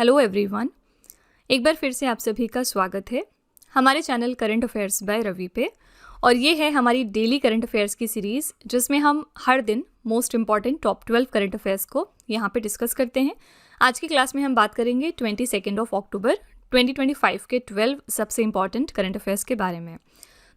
Hello everyone, एक बार फिर से आप सभी का स्वागत है हमारे channel current affairs by Ravi पे। और ये है हमारी डेली करंट अफेयर्स की सीरीज़ जिसमें हम हर दिन most important top 12 current affairs को यहाँ पे डिस्कस करते हैं। आज की क्लास में हम बात करेंगे 22 अक्टूबर 2025 के 12 सबसे इम्पॉर्टेंट करंट अफेयर्स के बारे में।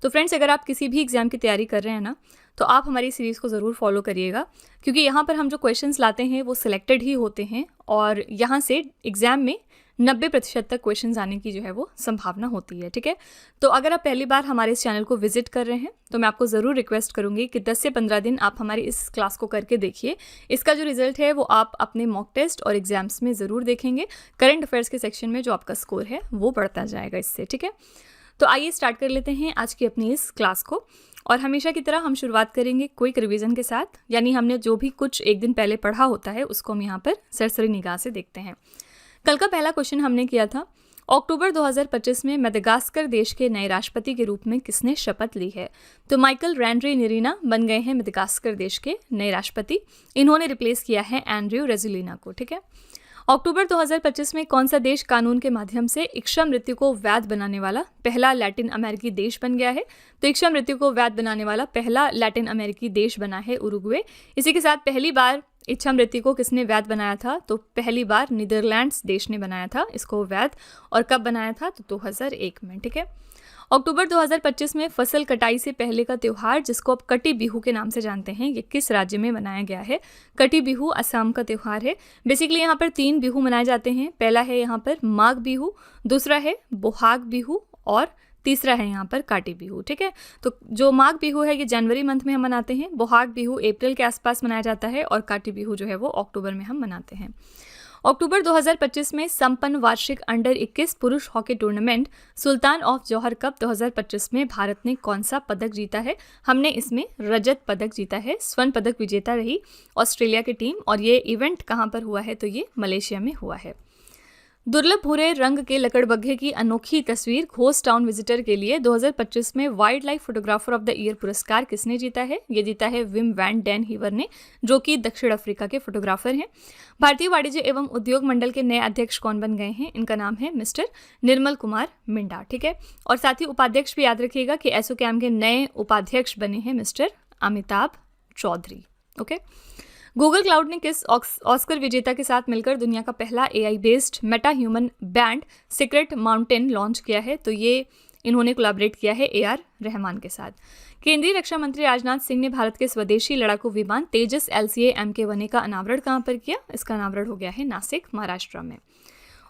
तो फ्रेंड्स, अगर आप किसी भी एग्ज़ाम की तैयारी कर रहे हैं ना, तो आप हमारी सीरीज़ को ज़रूर फॉलो करिएगा, क्योंकि यहाँ पर हम जो क्वेश्चंस लाते हैं वो सिलेक्टेड ही होते हैं और यहाँ से एग्ज़ाम में 90% तक क्वेश्चंस आने की जो है वो संभावना होती है। ठीक है, तो अगर आप पहली बार हमारे इस चैनल को विजिट कर रहे हैं तो मैं आपको ज़रूर रिक्वेस्ट करूँगी कि 10 से 15 दिन आप हमारी इस क्लास को करके देखिए। इसका जो रिजल्ट है वो आप अपने मॉक टेस्ट और एग्जाम्स में ज़रूर देखेंगे। करंट अफेयर्स के सेक्शन में जो आपका स्कोर है वो बढ़ता जाएगा इससे। ठीक है, तो आइए स्टार्ट कर लेते हैं आज की अपनी इस क्लास को। और हमेशा की तरह हम शुरुआत करेंगे क्विक रिवीजन के साथ, यानी हमने जो भी कुछ एक दिन पहले पढ़ा होता है उसको हम यहाँ पर सरसरी निगाह से देखते हैं। कल का पहला क्वेश्चन हमने किया था, अक्टूबर 2025 में मेडागास्कर देश के नए राष्ट्रपति के रूप में किसने शपथ ली है? तो माइकल रैंड्रिनेरिना बन गए हैं मेडागास्कर देश के नए राष्ट्रपति। इन्होंने रिप्लेस किया है एंड्रयू रेजुलिना को। ठीक है, अक्टूबर 2025 में कौन सा देश कानून के माध्यम से इच्छा मृत्यु को वैध बनाने वाला पहला लैटिन अमेरिकी देश बन गया है? तो इच्छा मृत्यु को वैध बनाने वाला पहला लैटिन अमेरिकी देश बना है उरुग्वे। इसी के साथ पहली बार इच्छा मृत्यु को किसने वैध बनाया था? तो पहली बार नीदरलैंड्स देश ने बनाया था इसको वैध। और कब बनाया था? तो 2001 में। ठीक है, अक्टूबर 2025 में फसल कटाई से पहले का त्यौहार, जिसको अब कटी बिहू के नाम से जानते हैं, ये किस राज्य में मनाया गया है? कटी बिहू असम का त्यौहार है। बेसिकली यहाँ पर 3 बिहू मनाए जाते हैं। पहला है यहाँ पर माघ बिहू, दूसरा है बोहाग बिहू और तीसरा है यहाँ पर काटी बिहू। ठीक है, तो जो माघ बिहू है ये जनवरी मंथ में हम मनाते हैं, बोहाग बिहू अप्रैल के आसपास मनाया जाता है और काटी बिहू जो है वो अक्टूबर में हम मनाते हैं। अक्टूबर 2025 में संपन्न वार्षिक अंडर 21 पुरुष hockey tournament Sultan of Johor Cup 2025 में भारत ने कौन सा पदक जीता है? हमने इसमें रजत पदक जीता है। स्वर्ण पदक विजेता रही ऑस्ट्रेलिया की टीम और ये इवेंट कहाँ पर हुआ है? तो ये मलेशिया में हुआ है। दुर्लभ भूरे रंग के लकड़बग्घे की अनोखी तस्वीर घोस्ट टाउन विजिटर के लिए 2025 में wild life photographer of the year पुरस्कार किसने जीता है? ये जीता है विम वैन डेन हीवर ने, जो कि दक्षिण अफ्रीका के फोटोग्राफर हैं। भारतीय वाणिज्य एवं उद्योग मंडल के नए अध्यक्ष कौन बन गए हैं? इनका नाम है मिस्टर निर्मल कुमार मिंडा। ठीक है, और साथ ही उपाध्यक्ष भी याद रखिएगा कि एसोचैम के नए उपाध्यक्ष बने हैं mister Amitabh Chaudhary. Okay, Google Cloud ने किस ऑस्कर विजेता के साथ मिलकर दुनिया का पहला AI based Meta human band secret mountain launch किया है? तो ये इन्होंने कोलैबोरेट किया है AR रहमान के साथ। केंद्रीय रक्षा मंत्री राजनाथ सिंह ने भारत के स्वदेशी लड़ाकू विमान तेजस LCA MK1A का अनावरण कहाँ पर किया? इसका अनावरण हो गया है नासिक, महाराष्ट्र में।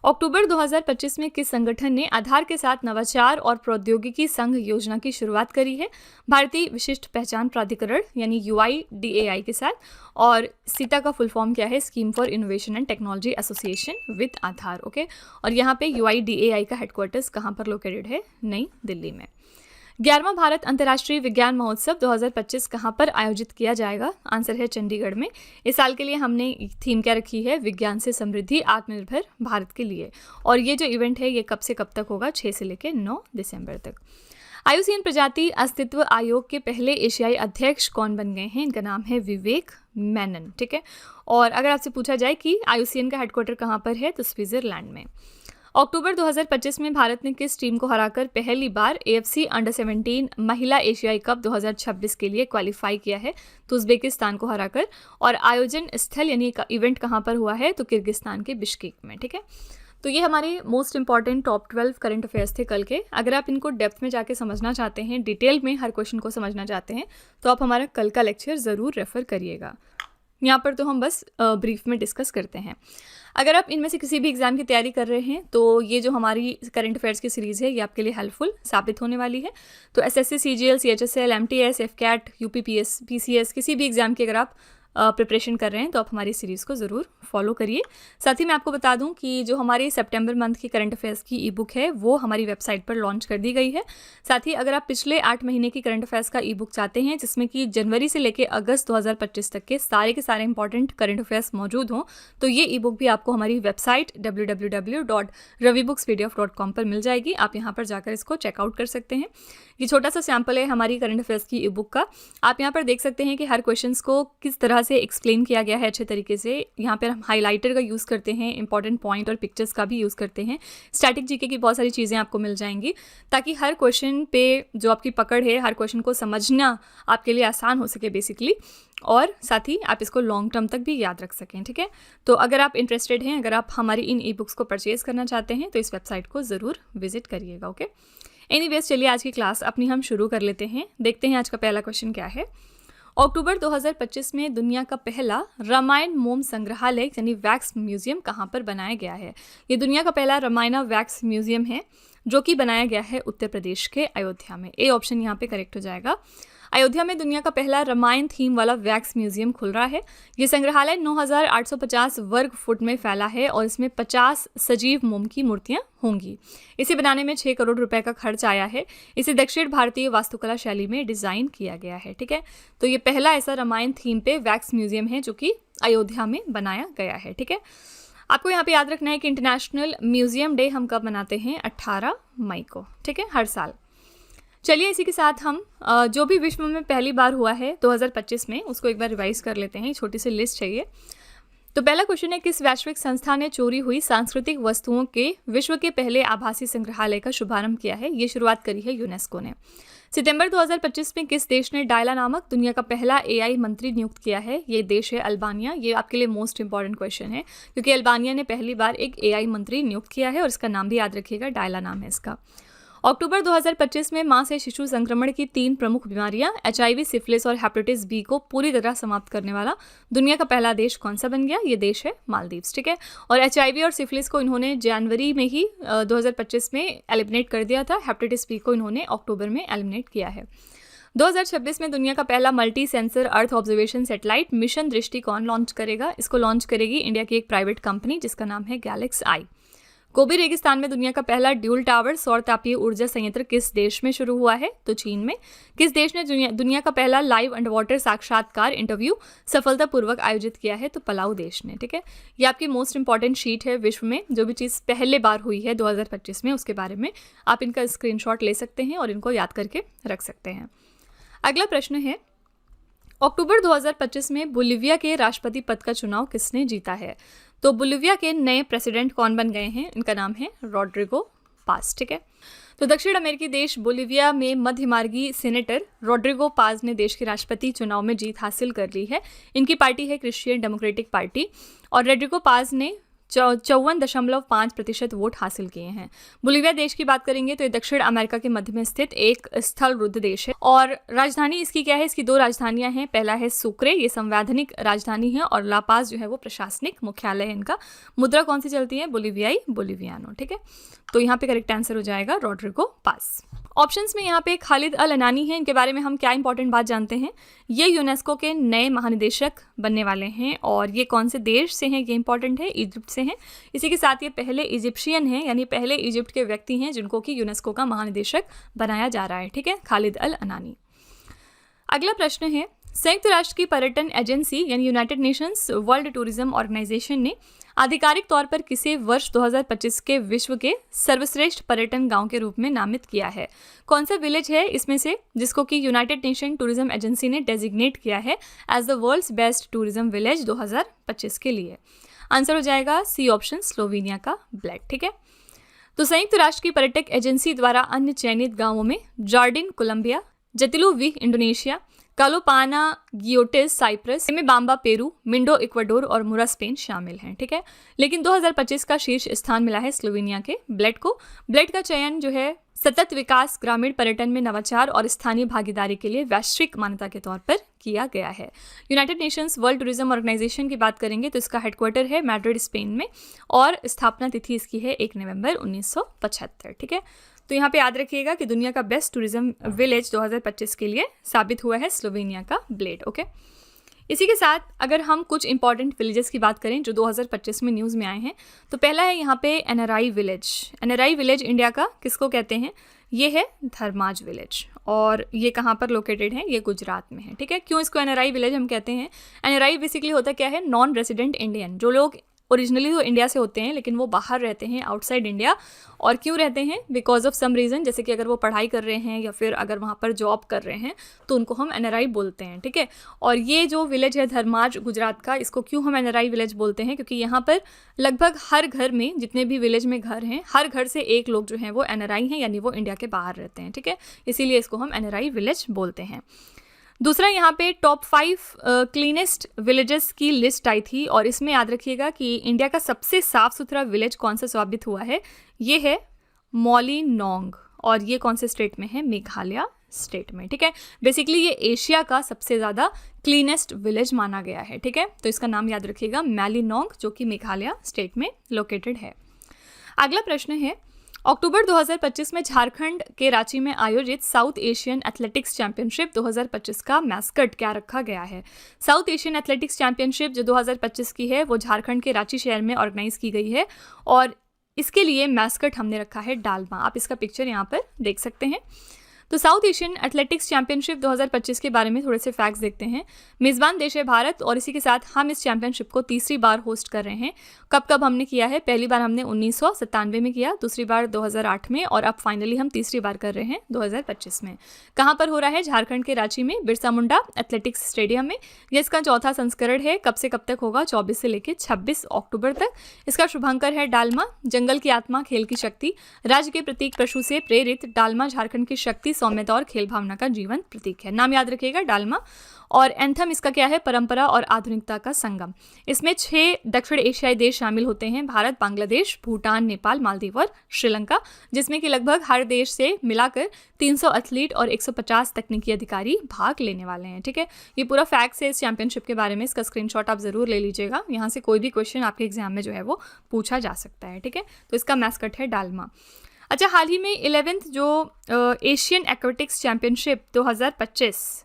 अक्टूबर 2025 में किस संगठन ने आधार के साथ नवाचार और प्रौद्योगिकी संघ योजना की शुरुआत करी है? भारतीय विशिष्ट पहचान प्राधिकरण यानी UIDAI के साथ। और सीटा का फुल फॉर्म क्या है? Scheme for innovation and technology association with Aadhaar. Okay, और यहाँ पे UIDAI का हेडक्वार्टर्स कहाँ पर लोकेटेड है? नई दिल्ली में। 11वां भारत अंतर्राष्ट्रीय विज्ञान महोत्सव 2025 कहाँ पर आयोजित किया जाएगा? आंसर है चंडीगढ़ में। इस साल के लिए हमने थीम क्या रखी है? विज्ञान से समृद्धि आत्मनिर्भर भारत के लिए। और ये जो इवेंट है ये कब से कब तक होगा? 6 से लेकर 9 दिसंबर तक। IUCN प्रजाति अस्तित्व आयोग के पहले एशियाई अध्यक्ष कौन बन गए हैं? इनका नाम है विवेक मेनन। ठीक है, और अगर आपसे पूछा जाए कि IUCN का हेडक्वार्टर कहाँ पर है, तो स्विट्जरलैंड में। अक्टूबर 2025 में भारत ने किस टीम को हराकर पहली बार AFC अंडर 17 महिला एशियाई कप 2026 के लिए क्वालिफाई किया है? तो उज्बेकिस्तान को हराकर। और आयोजन स्थल यानी इवेंट कहाँ पर हुआ है? तो किर्गिस्तान के बिश्केक में। ठीक है, तो ये हमारे most important top 12 current affairs थे कल के। अगर आप इनको डेप्थ में जाके समझना चाहते हैं, डिटेल में हर क्वेश्चन को समझना चाहते हैं, तो आप हमारा कल का लेक्चर ज़रूर रेफर करिएगा। यहाँ पर तो हम बस ब्रीफ में डिस्कस करते हैं। अगर आप इनमें से किसी भी एग्जाम की तैयारी कर रहे हैं तो ये जो हमारी करंट अफेयर्स की सीरीज़ है ये आपके लिए हेल्पफुल साबित होने वाली है। तो SSC, CGL, CHSL, MTS, FCAT, UPPS, PCS किसी भी एग्जाम की अगर आप प्रिपरेशन कर रहे हैं तो आप हमारी सीरीज़ को ज़रूर फॉलो करिए। साथ ही मैं आपको बता दूं कि जो हमारी सितंबर मंथ की करंट अफेयर्स की ई बुक है वो हमारी वेबसाइट पर लॉन्च कर दी गई है। साथ ही अगर आप पिछले 8 महीने की करंट अफेयर्स का ई बुक चाहते हैं जिसमें कि जनवरी से लेकर अगस्त 2025 तक के सारे इंपॉर्टेंट करंट अफेयर्स मौजूद हों, तो ये ई बुक भी आपको हमारी वेबसाइट www.ravibooks.com पर मिल जाएगी। आप यहाँ पर जाकर इसको चेकआउट कर सकते हैं। ये छोटा सा सैम्पल है हमारी करंट अफेयर्स की ई बुक का। आप यहाँ पर देख सकते हैं कि हर क्वेश्चंस को किस तरह से एक्सप्लेन किया गया है अच्छे तरीके से। यहाँ पर हम हाइलाइटर का यूज़ करते हैं, इंपॉर्टेंट पॉइंट और पिक्चर्स का भी यूज़ करते हैं। स्टैटिक जीके की बहुत सारी चीज़ें आपको मिल जाएंगी ताकि हर क्वेश्चन पे जो आपकी पकड़ है, हर क्वेश्चन को समझना आपके लिए आसान हो सके बेसिकली, और साथ ही आप इसको लॉन्ग टर्म तक भी याद रख सकें। ठीक है, तो अगर आप इंटरेस्टेड हैं, अगर आप हमारी इन ई बुक्स को परचेज़ करना चाहते हैं तो इस वेबसाइट को ज़रूर विजिट करिएगा। ओके, एनीवेज चलिए आज की क्लास अपनी हम शुरू कर लेते हैं। देखते हैं आज का पहला क्वेश्चन क्या है। अक्टूबर 2025 में दुनिया का पहला रामायण मोम संग्रहालय यानी वैक्स म्यूजियम कहाँ पर बनाया गया है? ये दुनिया का पहला रामायण वैक्स म्यूजियम है जो कि बनाया गया है उत्तर प्रदेश के अयोध्या में। ए ऑप्शन यहाँ पे करेक्ट हो जाएगा। अयोध्या में दुनिया का पहला रामायण थीम वाला वैक्स म्यूजियम खुल रहा है। ये संग्रहालय 9,850 वर्ग फुट में फैला है और इसमें 50 सजीव मोम की मूर्तियां होंगी। इसे बनाने में 6 करोड़ रुपए का खर्च आया है। इसे दक्षिण भारतीय वास्तुकला शैली में डिज़ाइन किया गया है। ठीक है, तो ये पहला ऐसा रामायण थीम पे वैक्स म्यूजियम है जो कि अयोध्या में बनाया गया है। ठीक है, आपको यहाँ पे याद रखना है कि इंटरनेशनल म्यूजियम डे हम कब मनाते हैं? 18 मई को। ठीक है, हर साल। चलिए इसी के साथ हम जो भी विश्व में पहली बार हुआ है 2025 में उसको एक बार रिवाइज कर लेते हैं। छोटी सी लिस्ट चाहिए। तो पहला क्वेश्चन है, किस वैश्विक संस्था ने चोरी हुई सांस्कृतिक वस्तुओं के विश्व के पहले आभासी संग्रहालय का शुभारंभ किया है? ये शुरुआत करी है यूनेस्को ने। सितंबर 2025 में किस देश ने डायला नामक दुनिया का पहला एआई मंत्री नियुक्त किया है? ये देश है अल्बानिया। ये आपके लिए मोस्ट इंपॉर्टेंट क्वेश्चन है क्योंकि अल्बानिया ने पहली बार एक एआई मंत्री नियुक्त किया है और इसका नाम भी याद रखिएगा, डायला नाम है इसका। अक्टूबर 2025 में मां से शिशु संक्रमण की 3 प्रमुख बीमारियां HIV, सिफिलिस और हेपेटाइटिस बी को पूरी तरह समाप्त करने वाला दुनिया का पहला देश कौन सा बन गया? ये देश है मालदीव्स। ठीक है, और HIV और सिफिलिस को इन्होंने जनवरी में ही 2025 में एलिमिनेट कर दिया था। हेपेटाइटिस बी को इन्होंने अक्टूबर में एलिमिनेट किया है। 2026 में दुनिया का पहला multi sensor earth observation satellite mission दृष्टिकोण लॉन्च करेगा। इसको लॉन्च करेगी इंडिया की एक प्राइवेट कंपनी जिसका नाम है गैलेक्स आई। गोबी रेगिस्तान में दुनिया का पहला ड्यूल टावर सौर तापीय ऊर्जा संयंत्र किस देश में शुरू हुआ है? तो चीन में। किस देश ने दुनिया का पहला लाइव अंडरवाटर साक्षात्कार इंटरव्यू सफलतापूर्वक आयोजित किया है? तो पलाऊ देश ने। ठीक है, ये आपकी मोस्ट इंपॉर्टेंट शीट है विश्व में जो भी चीज़ पहले बार हुई है 2025 में उसके बारे में आप इनका स्क्रीनशॉट ले सकते हैं और इनको याद करके रख सकते हैं। अगला प्रश्न है, अक्टूबर 2025 में बोलिविया के राष्ट्रपति पद का चुनाव किसने जीता है? तो बोलिविया के नए प्रेसिडेंट कौन बन गए हैं? इनका नाम है रोड्रिगो पाज। ठीक है, तो दक्षिण अमेरिकी देश बोलिविया में मध्यमार्गी सेनेटर रोड्रिगो पाज ने देश के राष्ट्रपति चुनाव में जीत हासिल कर ली है। इनकी पार्टी है क्रिश्चियन डेमोक्रेटिक पार्टी और रोड्रिगो पाज ने 54.5% वोट हासिल किए हैं। बोलिविया देश की बात करेंगे तो ये दक्षिण अमेरिका के मध्य में स्थित एक स्थल रुद्ध देश है और राजधानी इसकी क्या है? इसकी 2 राजधानियां हैं। पहला है सुक्रे, ये संवैधानिक राजधानी है, और ला पाज जो है वो प्रशासनिक मुख्यालय है इनका। मुद्रा कौन सी चलती है? बोलिवियाई बोलिवियानो। ठीक है, तो यहाँ पे करेक्ट आंसर हो जाएगा रोड्रिगो पाज। ऑप्शंस में यहाँ पे खालिद अल अनानी है। इनके बारे में हम क्या इंपॉर्टेंट बात जानते हैं? ये यूनेस्को के नए महानिदेशक बनने वाले हैं और ये कौन से देश से हैं? ये इंपॉर्टेंट है, इजिप्ट से हैं। इसी के साथ ये पहले इजिप्शियन हैं, यानी पहले इजिप्ट के व्यक्ति हैं जिनको कि यूनेस्को का महानिदेशक बनाया जा रहा है। ठीक है, खालिद अल अनानी। अगला प्रश्न है, संयुक्त राष्ट्र की पर्यटन एजेंसी यानी United Nations World Tourism Organization ने आधिकारिक तौर पर किसे वर्ष 2025 के विश्व के सर्वश्रेष्ठ पर्यटन गांव के रूप में नामित किया है? कौन सा विलेज है इसमें से जिसको कि यूनाइटेड नेशन टूरिज्म एजेंसी ने डेजिग्नेट किया है as the world's best tourism village 2025 के लिए? आंसर हो जाएगा सी ऑप्शन, स्लोवेनिया का ब्लेड। ठीक है, तो संयुक्त राष्ट्र की पर्यटक एजेंसी द्वारा अन्य चयनित गांवों में Jardin Colombia, Jatiluwih Indonesia, Kalopanayiotis Cyprus, Bamba Peru, Mindo Ecuador और मुरा स्पेन शामिल हैं। ठीक है, लेकिन 2025 का शीर्ष स्थान मिला है स्लोवेनिया के ब्लेड को। ब्लेड का चयन जो है सतत विकास, ग्रामीण पर्यटन में नवाचार और स्थानीय भागीदारी के लिए वैश्विक मान्यता के तौर पर किया गया है। United Nations World Tourism Organization की बात करेंगे तो इसका हेडक्वार्टर है मैड्रिड स्पेन में और स्थापना तिथि इसकी है 1 नवंबर 1975। ठीक है, तो यहाँ पे याद रखिएगा कि दुनिया का बेस्ट टूरिज्म विलेज 2025 के लिए साबित हुआ है स्लोवेनिया का ब्लेड। ओके, इसी के साथ अगर हम कुछ इंपॉर्टेंट विलेजेस की बात करें जो 2025 में न्यूज़ में आए हैं तो पहला है यहाँ पे NRI village. NRI village India का किसको कहते हैं? ये है धर्माज विलेज और ये कहाँ पर लोकेटेड है? ये गुजरात में है। ठीक है, क्यों इसको एनआरआई विलेज हम कहते हैं? एनआरआई बेसिकली होता क्या है? Non resident Indian. जो लोग ओरिजिनली तो इंडिया से होते हैं लेकिन वो बाहर रहते हैं, आउटसाइड इंडिया। और क्यों रहते हैं? बिकॉज ऑफ सम रीज़न, जैसे कि अगर वो पढ़ाई कर रहे हैं या फिर अगर वहाँ पर जॉब कर रहे हैं तो उनको हम NRI बोलते हैं, ठीक है। और ये जो विलेज है धर्माज गुजरात का, इसको क्यों हम NRI विलेज बोलते हैं? क्योंकि यहाँ पर लगभग हर घर में, जितने भी विलेज में घर हैं, हर घर से एक लोग जो हैं वो NRI हैं, यानी वो इंडिया के बाहर रहते हैं, ठीक है। इसीलिए इसको हम NRI विलेज बोलते हैं। दूसरा, यहाँ पे टॉप 5 क्लीनेस्ट विलेजेस की लिस्ट आई थी और इसमें याद रखिएगा कि इंडिया का सबसे साफ सुथरा विलेज कौन सा साबित हुआ है, ये है मॉलिनोंग। और ये कौन से स्टेट में है? मेघालय स्टेट में, ठीक है। बेसिकली ये एशिया का सबसे ज़्यादा क्लीनेस्ट विलेज माना गया है, ठीक है। तो इसका नाम याद रखिएगा, मॉलिनोंग, जो कि मेघालय स्टेट में लोकेटेड है। अगला प्रश्न है, अक्टूबर 2025 में झारखंड के रांची में आयोजित साउथ एशियन एथलेटिक्स चैंपियनशिप 2025 का मैस्कट क्या रखा गया है? साउथ एशियन एथलेटिक्स चैंपियनशिप जो 2025 की है वो झारखंड के रांची शहर में ऑर्गेनाइज की गई है और इसके लिए मैस्कट हमने रखा है डालमा। आप इसका पिक्चर यहाँ पर देख सकते हैं। तो साउथ एशियन एथलेटिक्स चैंपियनशिप 2025 के बारे में थोड़े से फैक्ट्स देखते हैं। मेज़बान देश है भारत और इसी के साथ हम इस चैंपियनशिप को तीसरी बार होस्ट कर रहे हैं। कब हमने किया है? पहली बार हमने 1997 में किया, दूसरी बार 2008 में और अब फाइनली हम तीसरी बार कर रहे हैं 2025 में। कहाँ पर हो रहा है? झारखंड के रांची में, बिरसा मुंडा एथलेटिक्स स्टेडियम में। ये इसका चौथा संस्करण है। कब से कब तक होगा? 24 से लेकर 26 अक्टूबर तक। इसका शुभांकर है डालमा, जंगल की आत्मा, खेल की शक्ति, राज्य के प्रतीक पशु से प्रेरित डालमा झारखंड की शक्ति, सौम्यता और खेल भावना का जीवन प्रतीक है। नाम याद रखिएगा, डालमा। और एंथम इसका क्या है? परंपरा और आधुनिकता का संगम। इसमें 6 दक्षिण एशियाई देश शामिल होते हैं, भारत, बांग्लादेश, भूटान, नेपाल, मालदीव और श्रीलंका, जिसमें कि लगभग हर देश से मिलाकर 300 एथलीट और 150 तकनीकी अधिकारी भाग लेने वाले हैं, ठीक है। ये पूरा फैक्ट्स है इस चैंपियनशिप के बारे में। इसका स्क्रीनशॉट आप जरूर ले लीजिएगा, यहाँ से कोई भी क्वेश्चन आपके एग्जाम में जो है वो पूछा जा सकता है, ठीक है। तो इसका मैस्कट है डालमा। अच्छा, हाल ही में 11th जो एशियन एक्वेटिक्स चैंपियनशिप 2025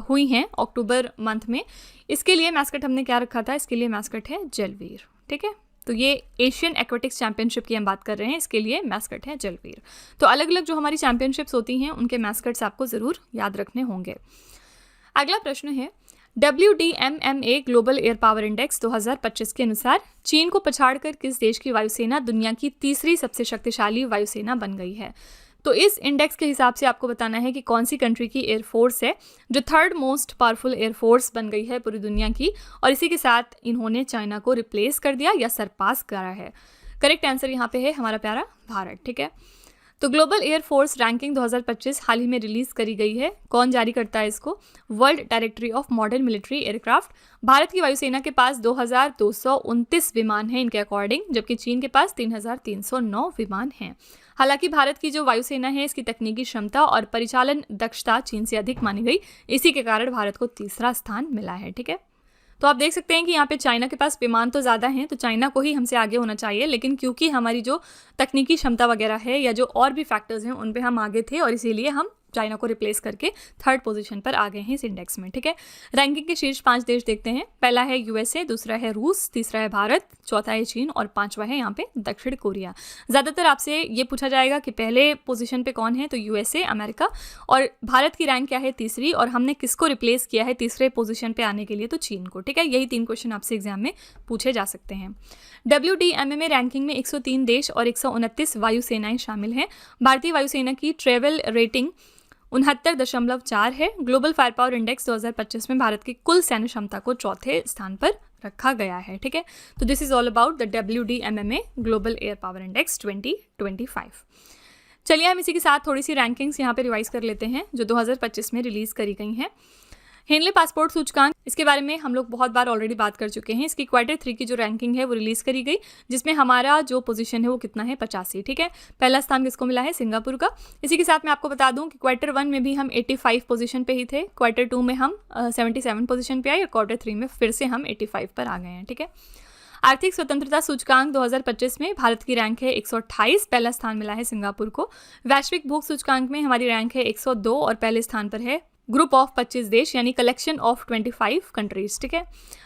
हुई हैं अक्टूबर मंथ में, इसके लिए मैस्कट हमने क्या रखा था? इसके लिए मैस्कट है जलवीर, ठीक है। तो ये एशियन एक्वेटिक्स चैंपियनशिप की हम बात कर रहे हैं, इसके लिए मैस्कट है जलवीर। तो अलग अलग जो हमारी चैंपियनशिप्स होती हैं उनके मैस्कट्स आपको ज़रूर याद रखने होंगे। अगला प्रश्न है, WDMMA global air power index 2025 के अनुसार चीन को पछाड़कर किस देश की वायुसेना दुनिया की तीसरी सबसे शक्तिशाली वायुसेना बन गई है? तो इस इंडेक्स के हिसाब से आपको बताना है कि कौन सी कंट्री की एयरफोर्स है जो 3rd मोस्ट पावरफुल एयरफोर्स बन गई है पूरी दुनिया की, और इसी के साथ इन्होंने चाइना को रिप्लेस कर दिया या सरपास करा है। करेक्ट आंसर यहाँ पे है हमारा प्यारा भारत, ठीक है। तो ग्लोबल एयरफोर्स रैंकिंग 2025 हाल ही में रिलीज करी गई है। कौन जारी करता है इसको? World directory of modern military aircraft. Bharat की वायुसेना के पास 2229 विमान हैं इनके अकॉर्डिंग, जबकि चीन के पास 3309 विमान हैं। हालांकि भारत की जो वायुसेना है इसकी तकनीकी क्षमता और परिचालन दक्षता चीन से अधिक मानी गई, इसी के कारण भारत को तीसरा स्थान मिला है, ठीक है। तो आप देख सकते हैं कि यहाँ पे चाइना के पास विमान तो ज़्यादा हैं, तो चाइना को ही हमसे आगे होना चाहिए, लेकिन क्योंकि हमारी जो तकनीकी क्षमता वगैरह है या जो और भी फैक्टर्स हैं उन पे हम आगे थे और इसीलिए हम चाइना को रिप्लेस करके 3rd पोजीशन पर आ गए हैं इस इंडेक्स में, ठीक है। रैंकिंग के शीर्ष 5 देश देखते हैं। पहला है USA, दूसरा है रूस, तीसरा है भारत, चौथा है चीन और 5वां है यहाँ पे दक्षिण कोरिया। ज़्यादातर आपसे ये पूछा जाएगा कि पहले पोजीशन पे कौन है, तो USA अमेरिका, और भारत की रैंक क्या है? तीसरी, और हमने किसको रिप्लेस किया है तीसरे पोजीशन पे आने के लिए? तो चीन को, ठीक है। यही 3 क्वेश्चन आपसे एग्जाम में पूछे जा सकते हैं। WDMMA रैंकिंग में 103 देश और 129 वायुसेनाएं शामिल हैं। भारतीय वायुसेना की ट्रेवल रेटिंग 69.4 है। ग्लोबल फायर पावर इंडेक्स 2025 में भारत की कुल सैन्य क्षमता को चौथे स्थान पर रखा गया है, ठीक है। तो this is all about the WDMMA global air power index 2025। चलिए हम इसी के साथ थोड़ी सी रैंकिंग्स यहाँ पे रिवाइज कर लेते हैं जो 2025 में रिलीज करी गई हैं। हेनले पासपोर्ट सूचकांक, इसके बारे में हम लोग बहुत बार ऑलरेडी बात कर चुके हैं। इसकी Q3 की जो रैंकिंग है वो रिलीज करी गई, जिसमें हमारा जो पोजीशन है वो कितना है? 85, ठीक है। पहला स्थान किसको मिला है? सिंगापुर का। इसी के साथ मैं आपको बता दूं कि Q1 में भी हम 85 पोजीशन पे ही थे, Q2 में हम 77 पोजीशन पे आए और Q3 में फिर से हम 85 पर आ गए हैं, ठीक है। आर्थिक स्वतंत्रता सूचकांक 2025 में भारत की रैंक है 128, पहला स्थान मिला है सिंगापुर को। वैश्विक भूख सूचकांक में हमारी रैंक है 102 और पहले स्थान पर है ग्रुप ऑफ 25 देश यानी कलेक्शन ऑफ 25 कंट्रीज, ठीक है।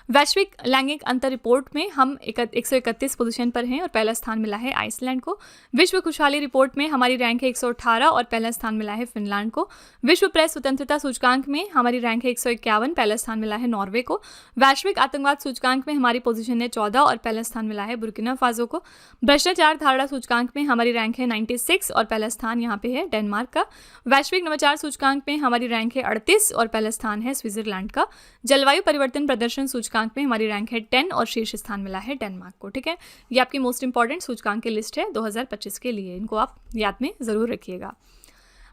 वैश्विक लैंगिक अंतर रिपोर्ट में हम 131 पोजीशन पर हैं और पहला स्थान मिला है आइसलैंड को। विश्व खुशहाली रिपोर्ट में हमारी रैंक है 118 और पहला स्थान मिला है फिनलैंड को। विश्व प्रेस स्वतंत्रता सूचकांक में हमारी रैंक है 151, पहला स्थान मिला है नॉर्वे को। वैश्विक आतंकवाद सूचकांक में हमारी पोजीशन है 14 और पहला स्थान मिला है बुर्किना फासो को। भ्रष्टाचार धारणा सूचकांक में हमारी रैंक है 96 और पहला स्थान यहाँ पे है डेनमार्क का। वैश्विक नवाचार सूचकांक में हमारी रैंक है 38 और पहला स्थान है स्विट्जरलैंड का। जलवायु परिवर्तन प्रदर्शन सूचकांक में हमारी रैंक है 10 और शीर्ष स्थान मिला है डेनमार्क को, ठीक है। ये आपकी मोस्ट इंपॉर्टेंट सूचकांक की लिस्ट है 2025 के लिए, इनको आप याद में जरूर रखिएगा।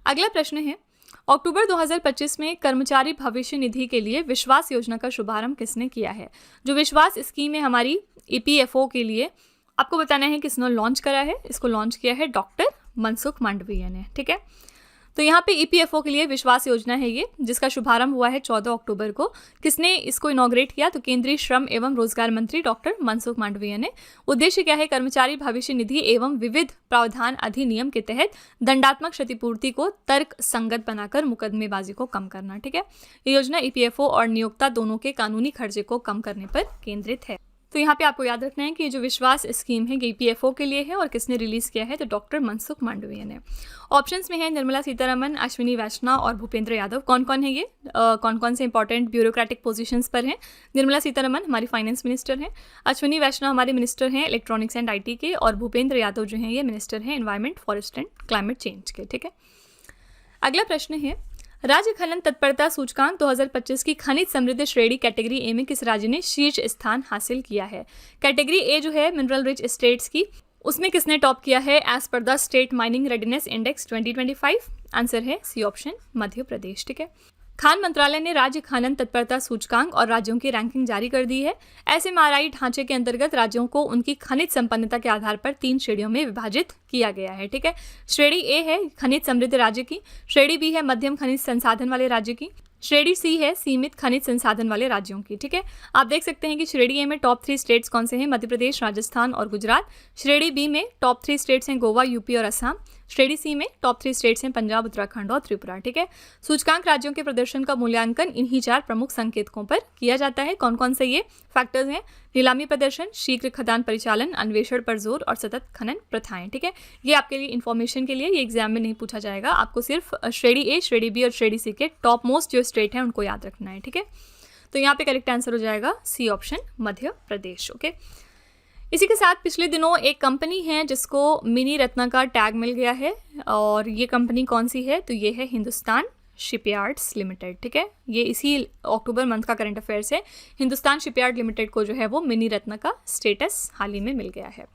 अगला प्रश्न है, अक्टूबर 2025 में कर्मचारी भविष्य निधि के लिए विश्वास योजना का शुभारंभ किसने किया है? जो विश्वास स्कीम है हमारी EPFO के लिए, आपको बताना है किसने लॉन्च करा है। इसको लॉन्च किया है डॉक्टर मनसुख मांडविया ने, ठीक है। तो यहाँ पे EPFO के लिए विश्वास योजना है ये, जिसका शुभारंभ हुआ है 14 अक्टूबर को। किसने इसको इनॉग्रेट किया? तो केंद्रीय श्रम एवं रोजगार मंत्री डॉक्टर मनसुख मांडविया ने। उद्देश्य क्या है? कर्मचारी भविष्य निधि एवं विविध प्रावधान अधिनियम के तहत दंडात्मक क्षतिपूर्ति को तर्क संगत बनाकर मुकदमेबाजी को कम करना, ठीक है। ये योजना EPFO और नियोक्ता दोनों के कानूनी खर्चे को कम करने पर केंद्रित है। तो यहाँ पे आपको याद रखना है कि ये जो विश्वास स्कीम है EPFO के लिए है और किसने रिलीज किया है? तो डॉक्टर मनसुख मांडविया ने। ऑप्शंस में है निर्मला सीतारमन, अश्विनी वैष्णव और भूपेंद्र यादव। कौन कौन है ये? कौन कौन से इंपॉर्टेंट ब्यूरोक्रेटिक पोजीशंस पर हैं? निर्मला सीतारमन हमारी फाइनेंस मिनिस्टर हैं, अश्विनी वैष्णव हमारे मिनिस्टर हैं इलेक्ट्रॉनिक्स एंड IT के, और भूपेंद्र यादव जो हैं ये मिनिस्टर हैं environment, forest and climate change के, ठीक है। अगला प्रश्न है, राज्य खनन तत्परता सूचकांक 2025 की खनिज समृद्ध श्रेणी कैटेगरी ए में किस राज्य ने शीर्ष स्थान हासिल किया है? कैटेगरी ए जो है मिनरल रिच स्टेट्स की, उसमें किसने टॉप किया है as per the state mining readiness index 2025? Answer है सी ऑप्शन, मध्य प्रदेश, ठीक है। खान मंत्रालय ने राज्य खनन तत्परता सूचकांक और राज्यों की रैंकिंग जारी कर दी है। SMRI ढांचे के अंतर्गत राज्यों को उनकी खनिज संपन्नता के आधार पर 3 श्रेणियों में विभाजित किया गया है, ठीक है। श्रेणी ए है खनिज समृद्ध राज्य की, श्रेणी बी है मध्यम खनिज संसाधन वाले राज्य की, श्रेणी सी है सीमित खनिज संसाधन वाले राज्यों की, ठीक है। आप देख सकते हैं कि श्रेणी ए में टॉप 3 स्टेट्स कौन से हैं? मध्य प्रदेश, राजस्थान और गुजरात। श्रेणी बी में टॉप 3 स्टेट्स हैं गोवा, यूपी और असम। श्रेणी सी में टॉप 3 स्टेट्स हैं पंजाब, उत्तराखंड और त्रिपुरा, ठीक है। सूचकांक राज्यों के प्रदर्शन का मूल्यांकन इन्हीं 4 प्रमुख संकेतकों पर किया जाता है। कौन कौन से ये फैक्टर्स हैं? नीलामी प्रदर्शन, शीघ्र खदान परिचालन, अन्वेषण पर जोर और सतत खनन प्रथाएं, ठीक है। ये आपके लिए इन्फॉर्मेशन के लिए, ये एग्जाम में नहीं पूछा जाएगा। आपको सिर्फ श्रेणी ए, श्रेणी बी और श्रेणी सी के टॉप मोस्ट जो स्टेट हैं उनको याद रखना है, ठीक है। तो यहाँ पे करेक्ट आंसर हो जाएगा C option, Madhya Pradesh, okay. इसी के साथ पिछले दिनों एक कंपनी है जिसको मिनी रत्न का टैग मिल गया है, और ये कंपनी कौन सी है? तो ये है हिंदुस्तान शिपयार्ड्स लिमिटेड, ठीक है। ये इसी अक्टूबर मंथ का करंट अफेयर्स है। हिंदुस्तान शिपयार्ड लिमिटेड को जो है वो मिनी रत्न का स्टेटस हाल ही में मिल गया है।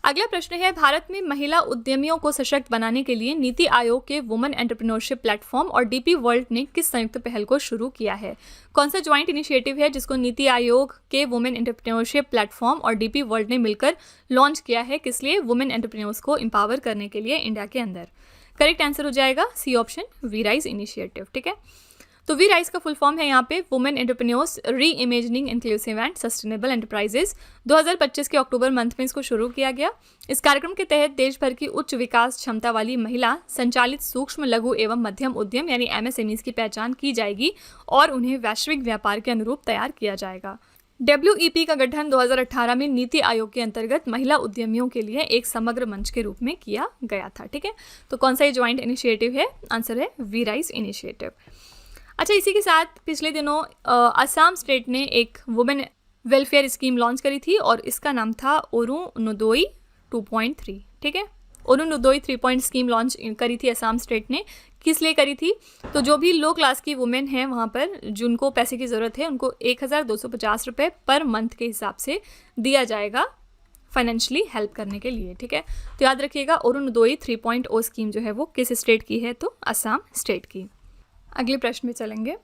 अगला प्रश्न है, भारत में महिला उद्यमियों को सशक्त बनाने के लिए नीति आयोग के वुमेन एंटरप्रेन्योरशिप प्लेटफॉर्म और DP वर्ल्ड ने किस संयुक्त पहल को शुरू किया है? कौन सा ज्वाइंट इनिशिएटिव है जिसको नीति आयोग के वुमेन एंटरप्रेन्योरशिप प्लेटफॉर्म और DP वर्ल्ड ने मिलकर लॉन्च किया है? किस लिए? वुमेन एंटरप्रेन्योर्स को एम्पावर करने के लिए इंडिया के अंदर। करेक्ट आंसर हो जाएगा C option, we rise initiative, ठीक है। तो वी राइज का फुल फॉर्म है यहाँ पे women entrepreneurs reimagining inclusive and sustainable enterprises. 2025 के अक्टूबर मंथ में इसको शुरू किया गया। इस कार्यक्रम के तहत देश भर की उच्च विकास क्षमता वाली महिला संचालित सूक्ष्म, लघु एवं मध्यम उद्यम यानी MSMEs की पहचान की जाएगी और उन्हें वैश्विक व्यापार के अनुरूप तैयार किया जाएगा। WEP का गठन 2018 में नीति आयोग के अंतर्गत महिला उद्यमियों के लिए एक समग्र मंच के रूप में किया गया था, ठीक है। तो कौन सा ये ज्वाइंट इनिशिएटिव है? आंसर है वी राइज इनिशिएटिव। अच्छा, इसी के साथ पिछले दिनों असम स्टेट ने एक वुमेन वेलफेयर स्कीम लॉन्च करी थी और इसका नाम था अरुणोदय 2.3, ठीक है। अरुणोदय 3 स्कीम लॉन्च करी थी असम स्टेट ने। किस लिए करी थी? तो जो भी लो क्लास की वुमेन हैं वहाँ पर जिनको पैसे की ज़रूरत है उनको 1250 रुपये पर मंथ के हिसाब से दिया जाएगा फाइनेंशियली हेल्प करने के लिए, ठीक है। तो याद रखिएगा अरुणोदय 3.0 स्कीम जो है वो किस स्टेट की है? तो असम स्टेट की। अगले प्रश्न में चलेंगे।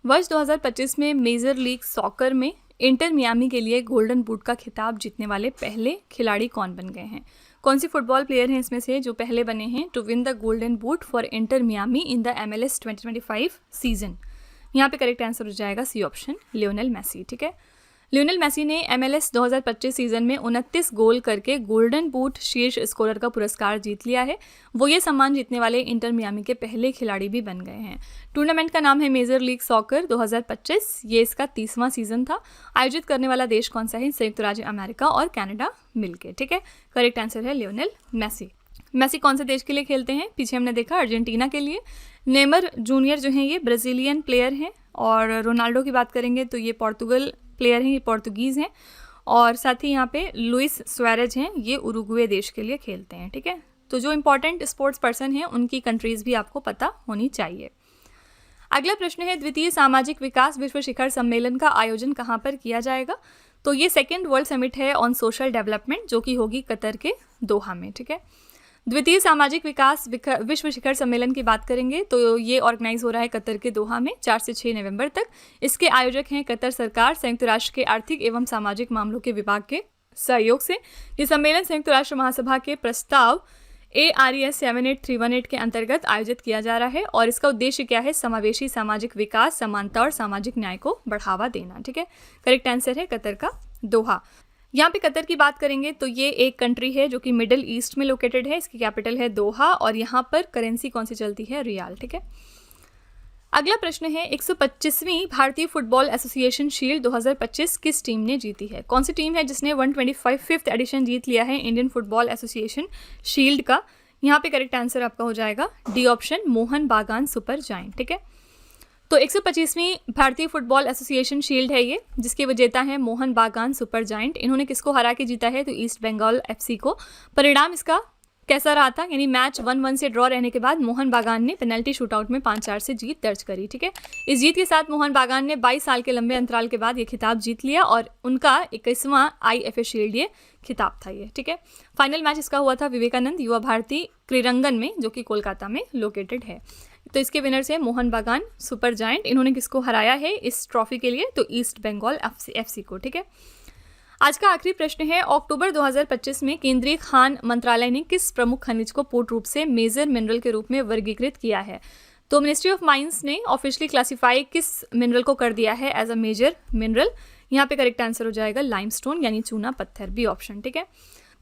वर्ष 2025 में मेजर लीग सॉकर में इंटर मियामी के लिए गोल्डन बूट का खिताब जीतने वाले पहले खिलाड़ी कौन बन गए हैं? कौन सी फुटबॉल प्लेयर हैं इसमें से जो पहले बने हैं to win the golden boot for Inter Miami in the MLS 2025 season? यहाँ पे करेक्ट आंसर हो जाएगा सी ऑप्शन, लियोनेल मेसी, ठीक है। लियोनेल मेसी ने MLS 2025 सीजन में 29 गोल करके गोल्डन बूट शीर्ष स्कोरर का पुरस्कार जीत लिया है। वो ये सम्मान जीतने वाले इंटर मियामी के पहले खिलाड़ी भी बन गए हैं। टूर्नामेंट का नाम है मेजर लीग सॉकर 2025। ये इसका 30वां सीजन था। आयोजित करने वाला देश कौन सा है? संयुक्त राज्य अमेरिका और कनाडा मिलके। ठीक है, करेक्ट आंसर है लियोनेल मेसी। मेसी कौन से देश के लिए खेलते हैं? पीछे हमने देखा अर्जेंटीना के लिए। नेमर जूनियर जो हैं ये ब्राज़ीलियन प्लेयर हैं, और रोनाल्डो की बात करेंगे तो ये पोर्तुगल प्लेयर हैं, ये पोर्तुगीज़ हैं, और साथ ही यहाँ पे लुइस सुआरेज हैं, ये उरुग्वे देश के लिए खेलते हैं। ठीक है, तो जो इंपॉर्टेंट स्पोर्ट्स पर्सन हैं उनकी कंट्रीज़ भी आपको पता होनी चाहिए। अगला प्रश्न है, द्वितीय सामाजिक विकास विश्व शिखर सम्मेलन का आयोजन कहाँ पर किया जाएगा? तो ये 2nd वर्ल्ड समिट है ऑन सोशल डेवलपमेंट, जो कि होगी कतर के दोहा में। ठीक है, द्वितीय सामाजिक विकास विश्व शिखर सम्मेलन की बात करेंगे तो ये ऑर्गेनाइज हो रहा है कतर के दोहा में 4 से 6 नवंबर तक। इसके आयोजक हैं कतर सरकार संयुक्त राष्ट्र के आर्थिक एवं सामाजिक मामलों के विभाग के सहयोग से। ये सम्मेलन संयुक्त राष्ट्र महासभा के प्रस्ताव ARES 78318 के अंतर्गत आयोजित किया जा रहा है, और इसका उद्देश्य क्या है? समावेशी सामाजिक विकास, समानता और सामाजिक न्याय को बढ़ावा देना। ठीक है, करेक्ट आंसर है कतर का दोहा। यहाँ पे कतर की बात करेंगे तो ये एक कंट्री है जो कि मिडिल ईस्ट में लोकेटेड है। इसकी कैपिटल है दोहा, और यहाँ पर करेंसी कौन सी चलती है? रियाल। ठीक है, अगला प्रश्न है, 125वीं भारतीय फुटबॉल एसोसिएशन शील्ड 2025 किस टीम ने जीती है? कौन सी टीम है जिसने 125th एडिशन जीत लिया है इंडियन फुटबॉल एसोसिएशन शील्ड का? यहाँ पे करेक्ट आंसर आपका हो जाएगा डी ऑप्शन, मोहन बागान सुपर जायंट। ठीक है, तो 125वीं भारतीय फुटबॉल एसोसिएशन शील्ड है ये, जिसके विजेता हैं मोहन बागान सुपर जायंट। इन्होंने किसको हरा के जीता है? तो ईस्ट बंगाल FC को। परिणाम इसका कैसा रहा था? यानी मैच 1-1 से ड्रॉ रहने के बाद मोहन बागान ने पेनल्टी शूटआउट में 5-4 से जीत दर्ज करी। ठीक है, इस जीत के साथ मोहन बागान ने 22 साल के लंबे अंतराल के बाद ये खिताब जीत लिया, और उनका 21वां IFA शील्ड ये खिताब था ये। ठीक है, फाइनल मैच इसका हुआ था विवेकानंद युवा भारती क्रीरंगन में, जो कि कोलकाता में लोकेटेड है। तो इसके विनर्स है मोहन बागान सुपर जायंट। इन्होंने किसको हराया है इस ट्रॉफी के लिए? तो ईस्ट बंगाल FC को। ठीक है, आज का आखिरी प्रश्न है, अक्टूबर 2025 में केंद्रीय खान मंत्रालय ने किस प्रमुख खनिज को पूर्ण रूप से मेजर मिनरल के रूप में वर्गीकृत किया है? तो मिनिस्ट्री ऑफ माइंस ने ऑफिशियली क्लासिफाई किस मिनरल को कर दिया है एज अ मेजर मिनरल? यहाँ पे करेक्ट आंसर हो जाएगा लाइमस्टोन, यानी चूना पत्थर, बी ऑप्शन। ठीक है,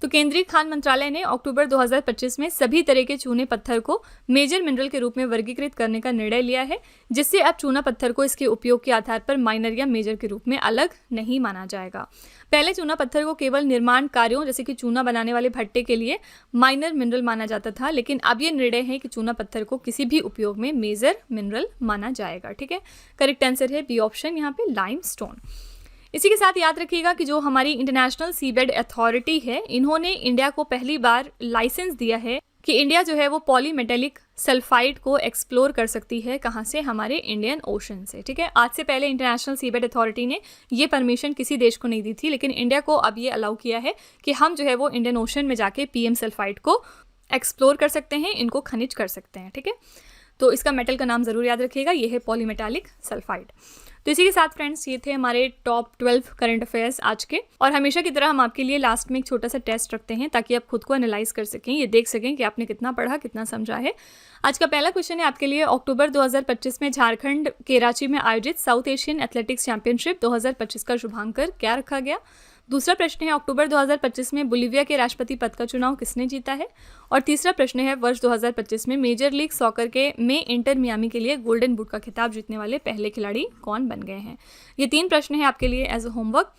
तो केंद्रीय खान मंत्रालय ने अक्टूबर 2025 में सभी तरह के चूने पत्थर को मेजर मिनरल के रूप में वर्गीकृत करने का निर्णय लिया है, जिससे अब चूना पत्थर को इसके उपयोग के आधार पर माइनर या मेजर के रूप में अलग नहीं माना जाएगा। पहले चूना पत्थर को केवल निर्माण कार्यों जैसे कि चूना बनाने वाले भट्टे के लिए माइनर मिनरल माना जाता था, लेकिन अब ये निर्णय है कि चूना पत्थर को किसी भी उपयोग में मेजर मिनरल माना जाएगा। ठीक है, करेक्ट आंसर है बी ऑप्शन, यहाँ पे लाइमस्टोन। इसी के साथ याद रखिएगा कि जो हमारी इंटरनेशनल सीबेड अथॉरिटी है, इन्होंने इंडिया को पहली बार लाइसेंस दिया है कि इंडिया जो है वो पॉलीमेटेलिक सल्फाइड को एक्सप्लोर कर सकती है। कहाँ से? हमारे इंडियन ओशन से। ठीक है, आज से पहले इंटरनेशनल सीबेड अथॉरिटी ने ये परमिशन किसी देश को नहीं दी थी, लेकिन इंडिया को अब ये अलाउ किया है कि हम जो है वो इंडियन ओशन में जाके PM सल्फाइड को एक्सप्लोर कर सकते हैं, इनको खनिज कर सकते हैं। ठीक है, तो इसका मेटल का नाम ज़रूर याद रखिएगा, ये है पॉलीमेटालिक सल्फाइड। तो इसी के साथ फ्रेंड्स ये थे हमारे टॉप 12 करंट अफेयर्स आज के, और हमेशा की तरह हम आपके लिए लास्ट में एक छोटा सा टेस्ट रखते हैं ताकि आप खुद को एनालाइज कर सकें, ये देख सकें कि आपने कितना पढ़ा, कितना समझा है। आज का पहला क्वेश्चन है आपके लिए, अक्टूबर 2025 में झारखंड के रांची में आयोजित साउथ एशियन एथलेटिक्स चैंपियनशिप 2025 का शुभांकर क्या रखा गया? दूसरा प्रश्न है, अक्टूबर 2025 में बोलीविया के राष्ट्रपति पद का चुनाव किसने जीता है? और तीसरा प्रश्न है, वर्ष 2025 में मेजर लीग सॉकर के में इंटर मियामी के लिए गोल्डन बूट का खिताब जीतने वाले पहले खिलाड़ी कौन बन गए हैं? ये 3 प्रश्न है आपके लिए एज अ होमवर्क।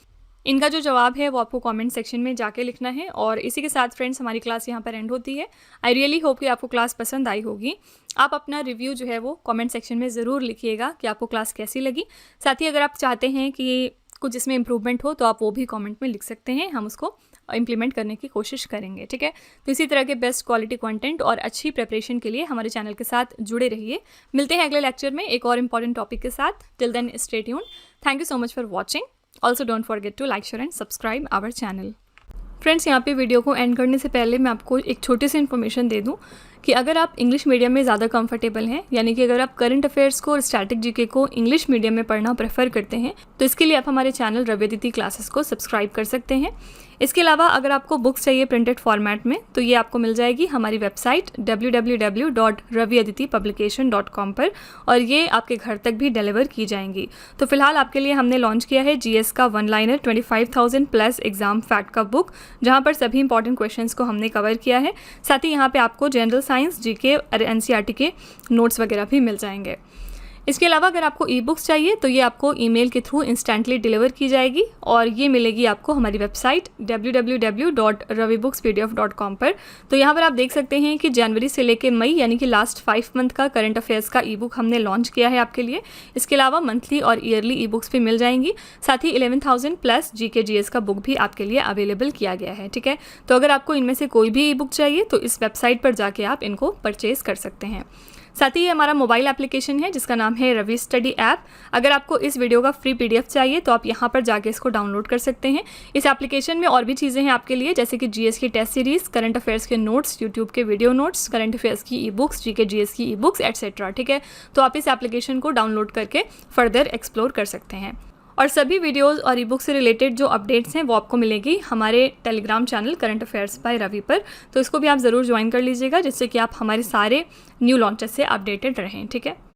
इनका जो जवाब है वो आपको कमेंट सेक्शन में जाके लिखना है। और इसी के साथ फ्रेंड्स हमारी क्लास यहाँ पर एंड होती है। आई रियली होप कि आपको क्लास पसंद आई होगी। आप अपना रिव्यू जो है वो कमेंट सेक्शन में ज़रूर लिखिएगा कि आपको क्लास कैसी लगी। साथ ही अगर आप चाहते हैं कि कुछ इसमें इम्प्रूवमेंट हो तो आप वो भी कमेंट में लिख सकते हैं, हम उसको इम्प्लीमेंट करने की कोशिश करेंगे। ठीक है, तो इसी तरह के बेस्ट क्वालिटी कंटेंट और अच्छी प्रिपरेशन के लिए हमारे चैनल के साथ जुड़े रहिए। मिलते हैं अगले लेक्चर में एक और इम्पॉर्टेंट टॉपिक के साथ। Till then stay tuned. Thank you so much for watching. Also don't forget to like, share and subscribe our channel. Friends यहाँ पे वीडियो को एंड करने से पहले मैं आपको एक छोटी सी इन्फॉर्मेशन दे दूँ कि अगर आप इंग्लिश मीडियम में ज़्यादा कंफर्टेबल हैं, यानी कि अगर आप करंट अफेयर्स को और स्टैटिक जीके को इंग्लिश मीडियम में पढ़ना प्रेफर करते हैं, तो इसके लिए आप हमारे चैनल रवि अदिति क्लासेस को सब्सक्राइब कर सकते हैं। इसके अलावा अगर आपको बुक्स चाहिए प्रिंटेड फॉर्मेट में, तो ये आपको मिल जाएगी हमारी वेबसाइट www.raviaditipublication.com पर, और ये आपके घर तक भी डिलीवर की जाएंगी। तो फिलहाल आपके लिए हमने लॉन्च किया है जीएस का one liner 25,000 plus exam fact का बुक, जहाँ पर सभी इंपॉर्टेंट क्वेश्चंस को हमने कवर किया है। साथ ही यहाँ पे आपको जनरल साइंस, जीके और एनसीईआरटी के नोट्स वगैरह भी मिल जाएंगे। इसके अलावा अगर आपको ई बुक्स चाहिए तो ये आपको ईमेल के थ्रू इंस्टेंटली डिलीवर की जाएगी, और ये मिलेगी आपको हमारी वेबसाइट www.ravibookspdf.com पर। तो यहाँ पर आप देख सकते हैं कि जनवरी से लेकर मई, यानी कि लास्ट 5 मंथ का करंट अफेयर्स का ई बुक हमने लॉन्च किया है आपके लिए। इसके अलावा मंथली और ईयरली ई बुक्स भी मिल जाएंगी। साथ ही 11,000 प्लस जीके जीएस का बुक भी आपके लिए अवेलेबल किया गया है। ठीक है, तो अगर आपको इनमें से कोई भी ई बुक चाहिए तो इस वेबसाइट पर जाके आप इनको परचेज कर सकते हैं। साथ ही ये हमारा मोबाइल एप्लीकेशन है जिसका नाम है रवि स्टडी ऐप। अगर आपको इस वीडियो का फ्री पीडीएफ चाहिए तो आप यहाँ पर जाके इसको डाउनलोड कर सकते हैं। इस एप्लीकेशन में और भी चीज़ें हैं आपके लिए, जैसे कि जीएस की टेस्ट सीरीज़, करंट अफेयर्स के नोट्स, यूट्यूब के वीडियो नोट्स, करंट अफेयर्स की ई बुक्स, जीके जीएस की ई बुक्स एटसेट्रा। ठीक है, तो आप इस एप्लीकेशन को डाउनलोड करके फर्दर एक्सप्लोर कर सकते हैं। और सभी वीडियोस और ई बुक से रिलेटेड जो अपडेट्स हैं वो आपको मिलेगी हमारे Telegram channel current affairs by Ravi पर। तो इसको भी आप ज़रूर ज्वाइन कर लीजिएगा, जिससे कि आप हमारे सारे न्यू लॉन्चेस से अपडेटेड रहें। ठीक है।